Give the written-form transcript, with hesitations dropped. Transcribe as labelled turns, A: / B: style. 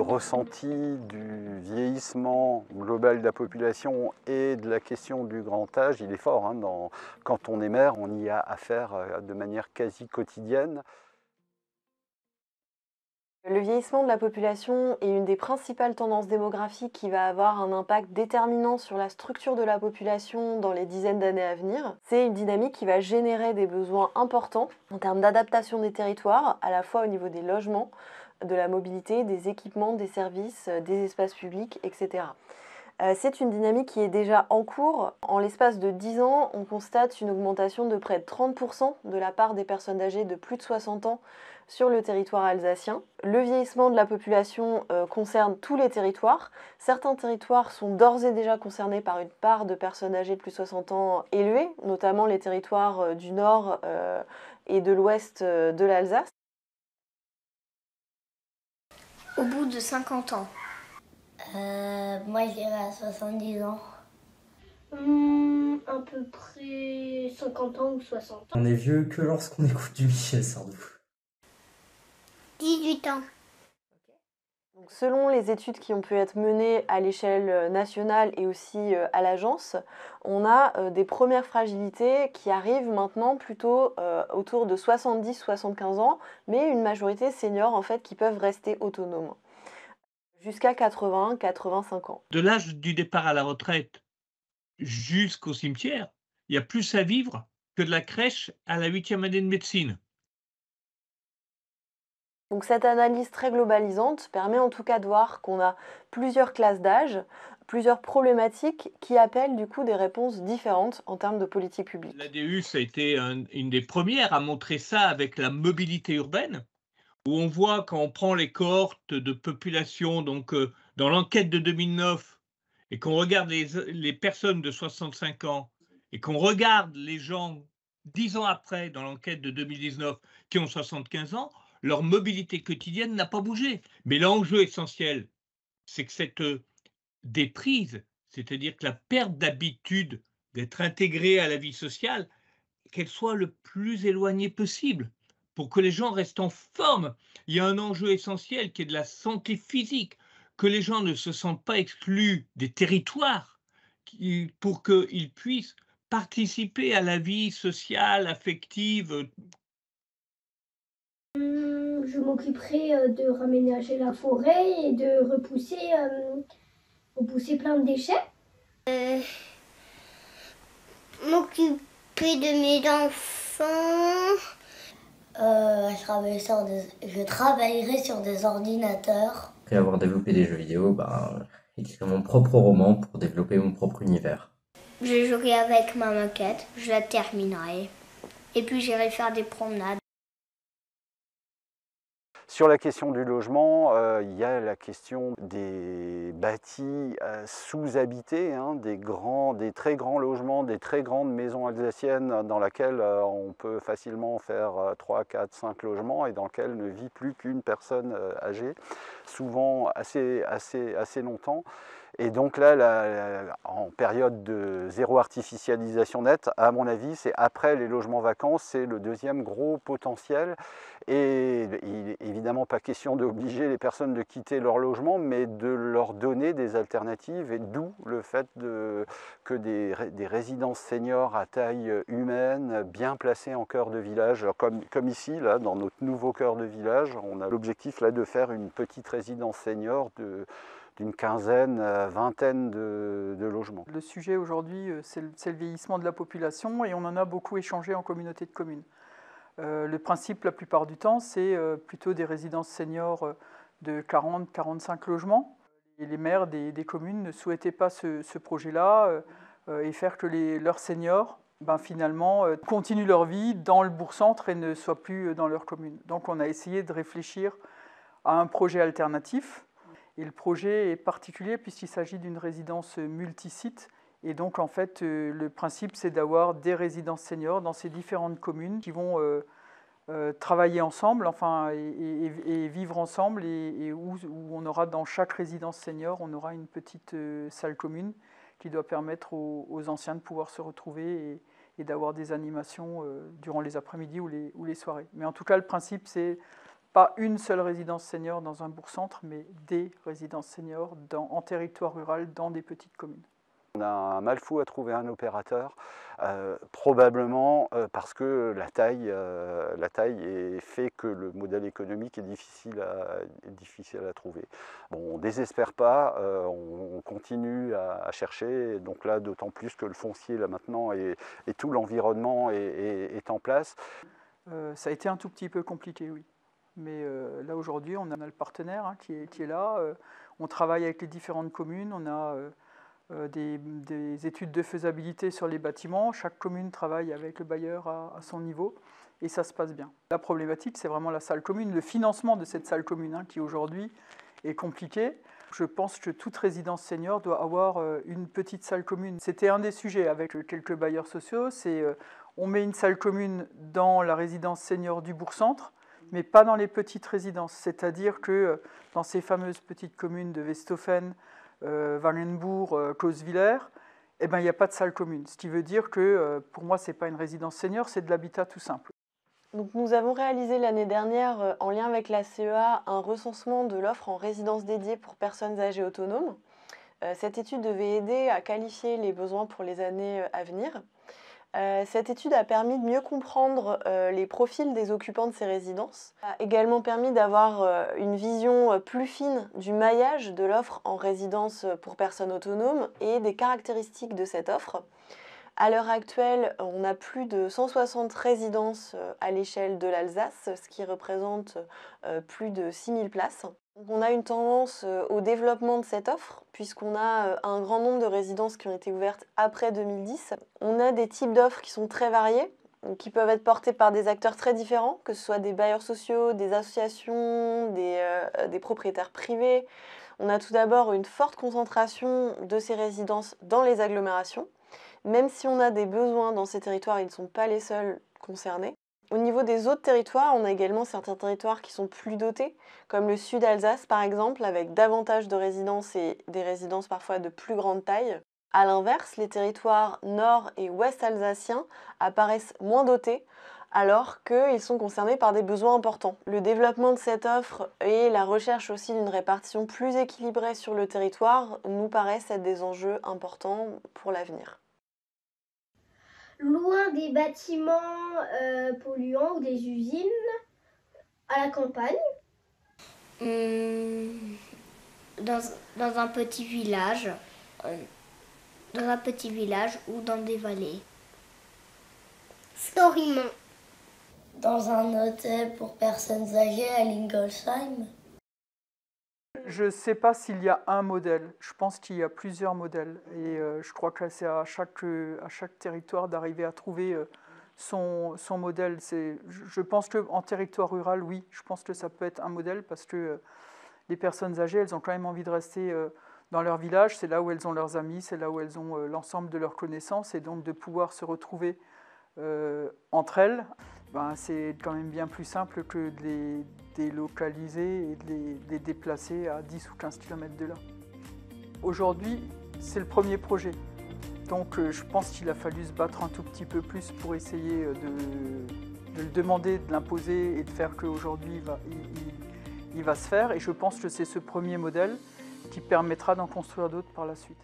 A: ressenti du vieillissement global de la population et de la question du grand âge, il est fort. Hein, quand on est maire, on y a affaire de manière quasi quotidienne.
B: Le vieillissement de la population est une des principales tendances démographiques qui va avoir un impact déterminant sur la structure de la population dans les dizaines d'années à venir. C'est une dynamique qui va générer des besoins importants en termes d'adaptation des territoires, à la fois au niveau des logements, de la mobilité, des équipements, des services, des espaces publics, etc. C'est une dynamique qui est déjà en cours. En l'espace de 10 ans, on constate une augmentation de près de 30% de la part des personnes âgées de plus de 60 ans sur le territoire alsacien. Le vieillissement de la population concerne tous les territoires. Certains territoires sont d'ores et déjà concernés par une part de personnes âgées de plus de 60 ans élevée, notamment les territoires du nord et de l'ouest de l'Alsace.
C: Au bout de 50 ans.
D: Moi, je dirais à 70 ans.
E: À peu près 50 ans ou 60 ans.
F: On est vieux que lorsqu'on écoute du Michel Sardou.
C: 18 ans.
B: Donc, selon les études qui ont pu être menées à l'échelle nationale et aussi à l'agence, on a des premières fragilités qui arrivent maintenant plutôt autour de 70-75 ans, mais une majorité senior en fait qui peuvent rester autonomes jusqu'à 80-85 ans.
G: De l'âge du départ à la retraite jusqu'au cimetière, il y a plus à vivre que de la crèche à la 8e année de médecine.
B: Donc cette analyse très globalisante permet en tout cas de voir qu'on a plusieurs classes d'âge, plusieurs problématiques qui appellent du coup des réponses différentes en termes de politique publique.
G: L'ADUS a été une des premières à montrer ça avec la mobilité urbaine, où on voit quand on prend les cohortes de population, donc dans l'enquête de 2009, et qu'on regarde les personnes de 65 ans, et qu'on regarde les gens 10 ans après, dans l'enquête de 2019, qui ont 75 ans, leur mobilité quotidienne n'a pas bougé. Mais l'enjeu essentiel, c'est que cette déprise, c'est-à-dire que la perte d'habitude d'être intégré à la vie sociale, qu'elle soit le plus éloignée possible, pour que les gens restent en forme. Il y a un enjeu essentiel qui est de la santé physique, que les gens ne se sentent pas exclus des territoires, pour qu'ils puissent participer à la vie sociale, affective.
E: Je m'occuperai de raménager la forêt et de repousser plein de déchets.
C: M'occuper de mes enfants.
D: Je travaillerai sur des ordinateurs.
F: Après avoir développé des jeux vidéo, écrire mon propre roman pour développer mon propre univers.
C: Je jouerai avec ma maquette, je la terminerai. Et puis j'irai faire des promenades.
A: Sur la question du logement, il y a la question des bâtis sous-habités, hein, des très grands logements, des très grandes maisons alsaciennes dans lesquelles on peut facilement faire 3, 4, 5 logements et dans lesquels ne vit plus qu'une personne âgée, souvent assez longtemps. Et donc là, en période de zéro artificialisation nette, à mon avis, c'est après les logements vacants, c'est le deuxième gros potentiel. Et il n'est évidemment pas question d'obliger les personnes de quitter leur logement, mais de leur donner des alternatives, et d'où le fait que des résidences seniors à taille humaine, bien placées en cœur de village, alors comme ici, là, dans notre nouveau cœur de village, on a l'objectif là de faire une petite résidence senior d'une quinzaine, vingtaine de logements.
H: Le sujet aujourd'hui, c'est le vieillissement de la population et on en a beaucoup échangé en communauté de communes. Le principe, la plupart du temps, c'est plutôt des résidences seniors de 40-45 logements. Et les maires des communes ne souhaitaient pas ce projet-là et faire que leurs seniors finalement continuent leur vie dans le bourg-centre et ne soient plus dans leur commune. Donc on a essayé de réfléchir à un projet alternatif. Et le projet est particulier puisqu'il s'agit d'une résidence multisite. Et donc, en fait, le principe, c'est d'avoir des résidences seniors dans ces différentes communes qui vont travailler ensemble, et vivre ensemble, et où on aura dans chaque résidence senior, on aura une petite salle commune qui doit permettre aux anciens de pouvoir se retrouver et d'avoir des animations durant les après-midi ou les soirées. Mais en tout cas, le principe, c'est pas une seule résidence senior dans un bourg-centre, mais des résidences seniors en territoire rural, dans des petites communes.
A: On a un mal fou à trouver un opérateur, probablement parce que la taille fait que le modèle économique est difficile à trouver. Bon, on ne désespère pas, on continue à chercher, donc là d'autant plus que le foncier là maintenant et tout l'environnement est en place.
H: Ça a été un tout petit peu compliqué, oui. Mais là aujourd'hui on a le partenaire qui est là, on travaille avec les différentes communes, on a des études de faisabilité sur les bâtiments. Chaque commune travaille avec le bailleur à son niveau et ça se passe bien. La problématique, c'est vraiment la salle commune, le financement de cette salle commune qui aujourd'hui est compliqué. Je pense que toute résidence senior doit avoir une petite salle commune. C'était un des sujets avec quelques bailleurs sociaux, c'est on met une salle commune dans la résidence senior du bourg-centre, mais pas dans les petites résidences. C'est-à-dire que dans ces fameuses petites communes de Westhofen, Wallenbourg, Coswiller, eh ben, il n'y a pas de salle commune. Ce qui veut dire que pour moi, ce n'est pas une résidence senior, c'est de l'habitat tout simple.
B: Donc, nous avons réalisé l'année dernière, en lien avec la CEA, un recensement de l'offre en résidence dédiée pour personnes âgées autonomes. Cette étude devait aider à qualifier les besoins pour les années à venir. Cette étude a permis de mieux comprendre les profils des occupants de ces résidences, a également permis d'avoir une vision plus fine du maillage de l'offre en résidence pour personnes autonomes et des caractéristiques de cette offre. À l'heure actuelle, on a plus de 160 résidences à l'échelle de l'Alsace, ce qui représente plus de 6000 places. Donc on a une tendance au développement de cette offre, puisqu'on a un grand nombre de résidences qui ont été ouvertes après 2010. On a des types d'offres qui sont très variés, qui peuvent être portés par des acteurs très différents, que ce soit des bailleurs sociaux, des associations, des propriétaires privés. On a tout d'abord une forte concentration de ces résidences dans les agglomérations. Même si on a des besoins dans ces territoires, ils ne sont pas les seuls concernés. Au niveau des autres territoires, on a également certains territoires qui sont plus dotés, comme le sud Alsace par exemple, avec davantage de résidences et des résidences parfois de plus grande taille. A l'inverse, les territoires nord et ouest alsaciens apparaissent moins dotés, alors qu'ils sont concernés par des besoins importants. Le développement de cette offre et la recherche aussi d'une répartition plus équilibrée sur le territoire nous paraissent être des enjeux importants pour l'avenir.
E: Loin des bâtiments polluants ou des usines, à la campagne.
C: Dans un petit village. Dans un petit village ou dans des vallées.
D: Florimont. Dans un hôtel pour personnes âgées à Lingolsheim.
H: Je ne sais pas s'il y a un modèle, je pense qu'il y a plusieurs modèles et je crois que c'est à chaque territoire d'arriver à trouver son modèle. Je pense qu'en territoire rural, oui, je pense que ça peut être un modèle parce que les personnes âgées, elles ont quand même envie de rester dans leur village, c'est là où elles ont leurs amis, c'est là où elles ont l'ensemble de leurs connaissances et donc de pouvoir se retrouver entre elles, c'est quand même bien plus simple que de les délocaliser et de les déplacer à 10 ou 15 km de là. Aujourd'hui, c'est le premier projet. Donc je pense qu'il a fallu se battre un tout petit peu plus pour essayer de le demander, de l'imposer et de faire qu'aujourd'hui il va se faire. Et je pense que c'est ce premier modèle qui permettra d'en construire d'autres par la suite.